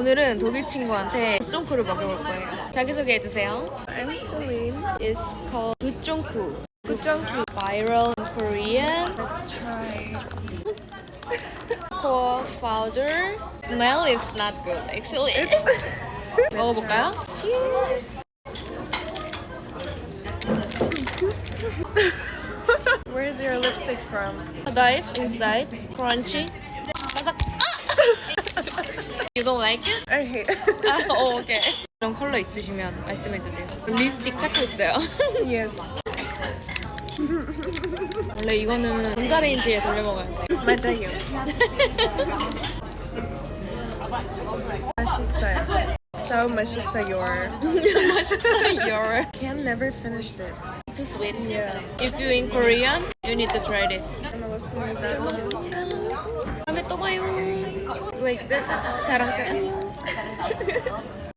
오늘은 독일 친구한테 굿종쿠를 먹여볼 거예요. 자기소개해주세요. I'm Celine. It's called 굿종쿠. Gujongku. Viral in Korean. Let's try. Cocoa powder. Smell is not good actually. 먹어볼까요? Cheers. Where's your lipstick from? Dive inside. Crunchy. 바삭. You don't like it? I hate it. 오케이. 이런 컬러 있으시면 말씀해주세요. 립스틱 찾고 있어요. Yes. 원래 이거는 전자레인지에 돌려 먹어야 돼. 맞아요. 맛있어요. So 맛있어요. 맛있어요. Can never finish this. Too sweet. Yeah. If you're in Korean, you need to try this. 먹었습니다. 다음에 또 봐요. Like that. 자랑자랑.